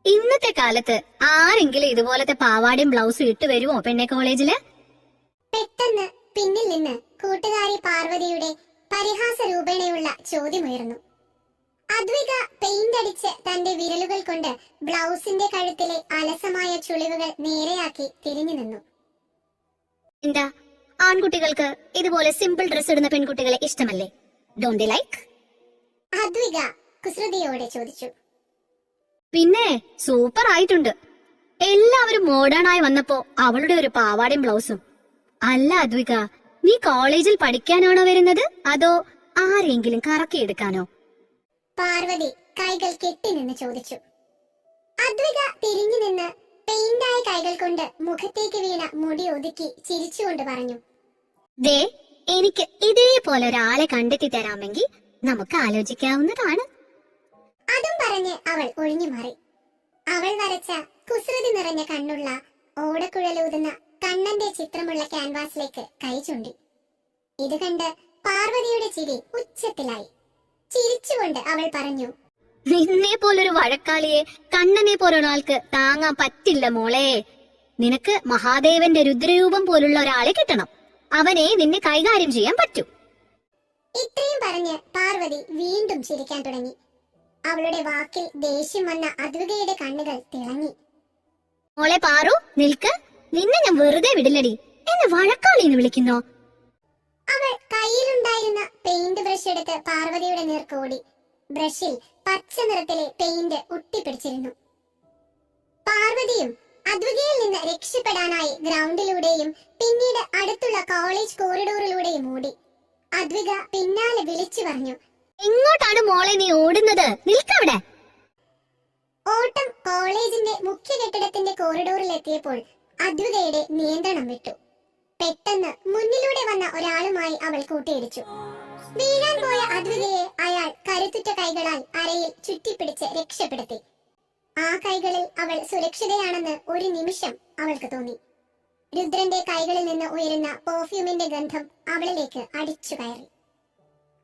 ഇന്നത്തെ കാലത്ത് ആരെങ്കിലും ഇതുപോലത്തെ പാവാടയും ബ്ലൗസും ഇട്ട് വരുമോ പെണ്ണെ കോളേജില്? പെട്ടെന്ന് പിന്നിൽ നിന്ന് കൂട്ടുകാരി പാർവതിയുടെ പരിഹാസ രൂപേണയുള്ള ചോദ്യമുയർന്നു. അദ്വിക പെയിന്റ് അടിച്ച് തന്റെ വിരലുകൾ കൊണ്ട് ബ്ലൗസിന്റെ കഴുത്തിലെ അലസമായ ചുളിവുകൾ നേരെയാക്കി തിരിഞ്ഞു നിന്നു. എന്താ ആൺകുട്ടികൾക്ക് ഇതുപോലെ സിമ്പിൾ ഡ്രസ് ഇടുന്ന പെൺകുട്ടികളെ ഇഷ്ടമല്ലേ? Don't like? അദ്വിക കുസൃതിയോടെ ചോദിച്ചു. പിന്നെ സൂപ്പർ ആയിട്ടുണ്ട്. എല്ലാവരും മോഡേൺ ആയി വന്നപ്പോ അവളുടെ ഒരു പാവാടയും ബ്ലൗസും. അല്ല അദ്വിക, നീ കോളേജിൽ പഠിക്കാനാണോ വരുന്നത് അതോ ആരെങ്കിലും കറക്കിയെടുക്കാനോ? പാർവതി കൈകൾ കെട്ടി നിന്ന് ചോദിച്ചു. അദ്വിക തിരിഞ്ഞു നിന്ന് പെയിന്റായ കൈകൾ കൊണ്ട് മുഖത്തേക്ക് വീണ മുടി ഒതുക്കി ചിരിച്ചുകൊണ്ട് പറഞ്ഞു, ദേ, എനിക്ക് ഇതേപോലെ ഒരാളെ കണ്ടെത്തി തരാമെങ്കിൽ നമുക്ക് ആലോചിക്കാവുന്നതാണ്. അതും പറഞ്ഞ് അവൾ ഒഴിഞ്ഞു മാറി. അവൾ വരച്ച കുസൃതി നിറഞ്ഞ കണ്ണുള്ള ഓടക്കുഴലൂതുന്ന കണ്ണന്റെ ചിത്രമുള്ള ക്യാൻവാസിലേക്ക് കൈ ചൂണ്ടി. ഇത് കണ്ട് പാർവതിയുടെ ചിരി ഉച്ചത്തിലായി. ചിരിച്ചുകൊണ്ട് അവൾ പറഞ്ഞു, നിന്നെ പോലൊരു വഴക്കാളിയെ കണ്ണനെ പോലൊരാൾക്ക് താങ്ങാൻ പറ്റില്ല മോളെ. നിനക്ക് മഹാദേവന്റെ രുദ്രരൂപം പോലുള്ള ഒരാളെ കിട്ടണം. അവനെ നിന്നെ കൈകാര്യം ചെയ്യാൻ പറ്റൂ. ഇത്രയും പറഞ്ഞ് പാർവതി വീണ്ടും ചിരിക്കാൻ തുടങ്ങി. അവളുടെ വാക്കിൽ ദേഷ്യം വന്ന അദ്വികയുടെ കണ്ണുകൾ തിളങ്ങി. മോളെ പാറു, നിൽക്ക്. നിന്നെ ഞാൻ വെറുതെ വിടില്ലടി. എന്നെ വഴക്കാളിന്ന് വിളിക്കുന്നോ? അവൾ കയ്യിലുണ്ടായിരുന്ന പെയിന്റ് ബ്രഷ് എടുത്ത് പാർവതിയുടെ നേർക്ക് ഓടി. ബ്രഷിൽ പച്ച നിറത്തിലെ പെയിന്റ് ഒട്ടിപ്പിടിച്ചിരുന്നു. പാർവതിയും അദ്വികയിൽ നിന്ന് രക്ഷപ്പെടാനായി ഗ്രൗണ്ടിലൂടെയും പിന്നീട് അടുത്തുള്ള കോളേജ് കോറിഡോറിലൂടെയും ഓടി. അദ്വിക പിന്നാലെ വിളിച്ചു പറഞ്ഞു, എങ്ങോട്ടാണ് മോളെ നീ ഓടുന്നത്? നിൽക്കവിടെ. ഓട്ടം കോളേജിന്റെ മുഖ്യ കെട്ടിടത്തിന്റെ കോറിഡോറിലെത്തിയപ്പോൾ അദ്വികയുടെ നിയന്ത്രണം വിട്ടു. പെട്ടെന്ന് മുന്നിലൂടെ വന്ന ഒരാളുമായി അവൾ കൂട്ടിയിടിച്ചു. വീഴാൻ പോയ അദ്വികയെ അയാൾ കരുത്തുറ്റ കൈകളാൽ അരയിൽ ചുറ്റിപ്പിടിച്ച് രക്ഷപ്പെടുത്തി. ആ കൈകളിൽ അവൾ സുരക്ഷിതയാണെന്ന് ഒരു നിമിഷം അവൾക്ക് തോന്നി. രുദ്രന്റെ കൈകളിൽ നിന്ന് ഉയരുന്ന പെർഫ്യൂമിന്റെ ഗന്ധം അവളിലേക്ക് അടിച്ചു കയറി.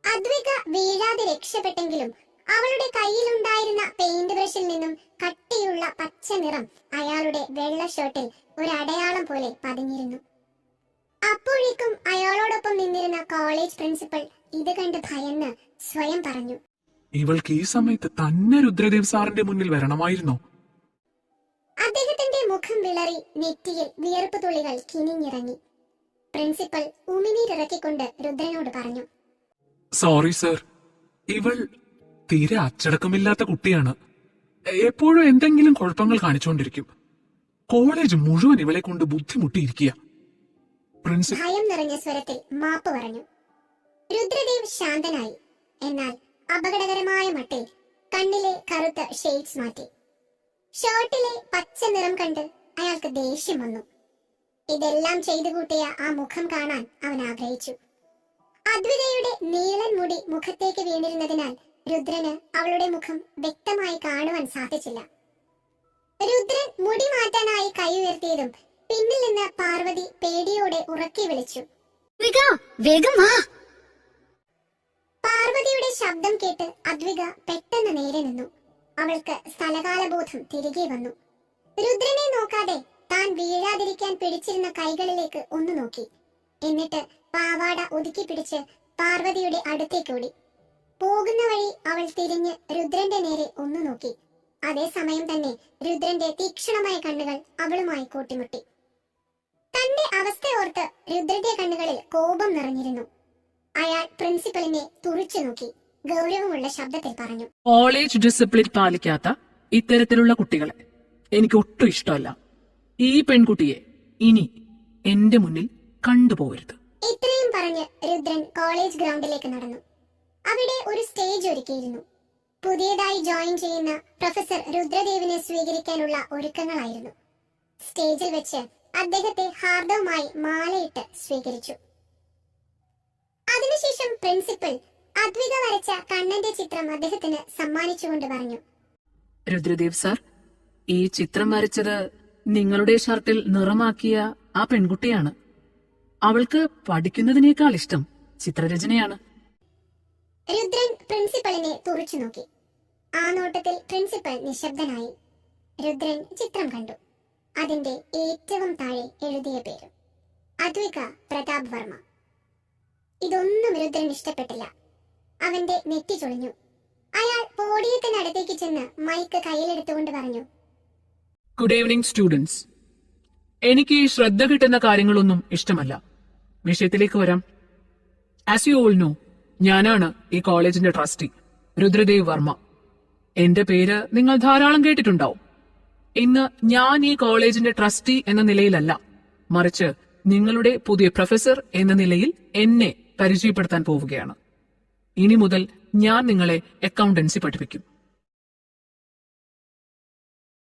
അദ്വിക വീഴാതെ രക്ഷപ്പെട്ടെങ്കിലും അവളുടെ കയ്യിലുണ്ടായിരുന്ന പെയിന്റ് ബ്രഷിൽ നിന്നും കട്ടിയുള്ള പച്ച നിറം അയാളുടെ വെള്ള ഷർട്ടിൽ ഒരു അടയാളം പോലെ പതിഞ്ഞിരുന്നു. അപ്പോഴേക്കും അയാളോടൊപ്പം നിന്നിരുന്ന കോളേജ് പ്രിൻസിപ്പൽ ഇത് കണ്ട് ഭയന്ന് സ്വയം പറഞ്ഞു, ഇവൾക്ക് ഈ സമയത്ത് തന്നെ രുദ്രദേവ് സാറിന്റെ മുന്നിൽ വരണമായിരുന്നോ? അദ്ദേഹത്തിന്റെ മുഖം വിളറി, നെറ്റിയിൽ വിയർപ്പ് തുള്ളികൾ കിനിഞ്ഞിറങ്ങി. പ്രിൻസിപ്പൽ ഉമിനീരിറക്കിക്കൊണ്ട് രുദ്രനോട് പറഞ്ഞു, സോറി സർ, ഇവൾ തീരെ അച്ചടക്കമില്ലാത്ത കുട്ടിയാണ്. എപ്പോഴും എന്തെങ്കിലും കുഴപ്പങ്ങൾ കാണിച്ചുകൊണ്ടിരിക്കും. കോളേജ് മുഴുവൻ ഇവളെ കൊണ്ട് ബുദ്ധിമുട്ടിയിരിക്കുക. ഭയം നിറഞ്ഞ സ്വരത്തിൽ മാപ്പ് പറഞ്ഞു. രുദ്രദേവ് ശാന്തനായി. എന്നാൽ അപകടകരമായ മട്ടിൽ കണ്ണിലെ കറുത്ത ഷെയ്ഡ്സ് മാറ്റി. ഷർട്ടിലെ പച്ച നിറം കണ്ട് അയാൾക്ക് ദേഷ്യം വന്നു. ഇതെല്ലാം ചെയ്തു കൂട്ടിയ ആ മുഖം കാണാൻ അവൻ ആഗ്രഹിച്ചു. അദ്വികയുടെ നീളൻ മുടി മുഖത്തേക്ക് വീണിരുന്നതിനാൽ രുദ്രന് അവളുടെ മുഖം വ്യക്തമായി കാണുവാൻ സാധിച്ചില്ല. രുദ്രൻ മുടി മാറ്റാനായി കൈ ഉയർത്തിയതും പിന്നിൽ നിന്ന് പാർവതി പേടിയോടെ ഉറക്കി വിളിച്ചു, വേഗം വാ. പാർവതിയുടെ ശബ്ദം കേട്ട് അദ്വിക പെട്ടെന്ന് നേരെ നിന്നു. അവൾക്ക് സ്ഥലകാലബോധം തിരികെ വന്നു. രുദ്രനെ നോക്കാതെ താൻ വീഴാതിരിക്കാൻ പിടിച്ചിരുന്ന കൈകളിലേക്ക് ഒന്ന് നോക്കി. എന്നിട്ട് പാവാട ഒതുക്കി പിടിച്ച് പാർവതിയുടെ അടുത്തേക്കോടി. പോകുന്ന വഴി അവൾ തിരിഞ്ഞ് രുദ്രന്റെ നേരെ ഒന്ന് നോക്കി. അതേസമയം തന്നെ രുദ്രന്റെ തീക്ഷണമായ കണ്ണുകൾ അവളുമായി കൂട്ടിമുട്ടി. തന്റെ അവസ്ഥയോർത്ത് രുദ്രന്റെ കണ്ണുകളിൽ കോപം നിറഞ്ഞിരുന്നു. അയാൾ പ്രിൻസിപ്പലിനെ തുറിച്ചു നോക്കി ഗൗരവമുള്ള ശബ്ദത്തിൽ പറഞ്ഞു, കോളേജ് ഡിസിപ്ലിൻ പാലിക്കാത്ത ഇത്തരത്തിലുള്ള കുട്ടികളെ എനിക്ക് ഒട്ടും ഇഷ്ടമല്ല. ഈ പെൺകുട്ടിയെ ഇനി എന്റെ മുന്നിൽ കണ്ടുപോകരുത്. ഇത്രയും പറഞ്ഞ് രുദ്രൻ കോളേജ് ഗ്രൗണ്ടിലേക്ക് നടന്നു. അവിടെ ഒരു സ്റ്റേജ് ഒരുക്കിയിരുന്നു. പുതിയതായി ജോയിൻ ചെയ്യുന്ന പ്രൊഫസർ രുദ്രദേവിനെ സ്വീകരിക്കാനുള്ള ഒരുക്കങ്ങളായിരുന്നു. സ്റ്റേജിൽ വെച്ച് അദ്ദേഹത്തെ ഹാർദവുമായി മാലയിട്ട് സ്വീകരിച്ചു. അതിനുശേഷം പ്രിൻസിപ്പൽ അദ്വിക വരച്ച കണ്ണന്റെ ചിത്രം അദ്ദേഹത്തിന് സമ്മാനിച്ചുകൊണ്ട് പറഞ്ഞു, രുദ്രദേവ് സാർ, ഈ ചിത്രം വരച്ചത് നിങ്ങളുടെ ഷർട്ടിൽ നിറമാക്കിയ ആ പെൺകുട്ടിയാണ്. അവൾക്ക് പഠിക്കുന്നതിനേക്കാൾ ഇഷ്ടം ചിത്രരചനയാണ്. രുദ്രൻ പ്രിൻസിപ്പലിനെ തുറച്ചു നോക്കി. ആ നോട്ടത്തിൽ പ്രിൻസിപ്പൽ നിശബ്ദനായി. രുദ്രൻ ചിത്രം കണ്ടു. അതിന്റെ ഏറ്റവും താഴെ എഴുതിയ പേര് അദ്വിക പ്രതാപ് വർമ്മ. ഇതൊന്നും രുദ്രൻ ഇഷ്ടപ്പെട്ടില്ല. അവന്റെ നെറ്റി ചൊളിഞ്ഞു. അയാൾ പോഡിയത്തിനടുത്തേക്ക് ചെന്ന് മൈക്ക് കയ്യിലെടുത്തുകൊണ്ട് പറഞ്ഞു, ഗുഡ് ഈവനിങ് സ്റ്റുഡൻസ്. എനിക്ക് ഈ ശ്രദ്ധ കിട്ടുന്ന കാര്യങ്ങളൊന്നും ഇഷ്ടമല്ല. വിഷയത്തിലേക്ക് വരാം. ആസ് യു ഓൾ നോ, ഞാനാണ് ഈ കോളേജിന്റെ ട്രസ്റ്റി രുദ്രദേവ് വർമ്മ. എന്റെ പേര് നിങ്ങൾ ധാരാളം കേട്ടിട്ടുണ്ടാവും. ഇന്ന് ഞാൻ ഈ കോളേജിന്റെ ട്രസ്റ്റി എന്ന നിലയിലല്ല, മറിച്ച് നിങ്ങളുടെ പുതിയ പ്രൊഫസർ എന്ന നിലയിൽ എന്നെ പരിചയപ്പെടുത്താൻ പോവുകയാണ്. ഇനി മുതൽ ഞാൻ നിങ്ങളെ അക്കൗണ്ടൻസി പഠിപ്പിക്കും.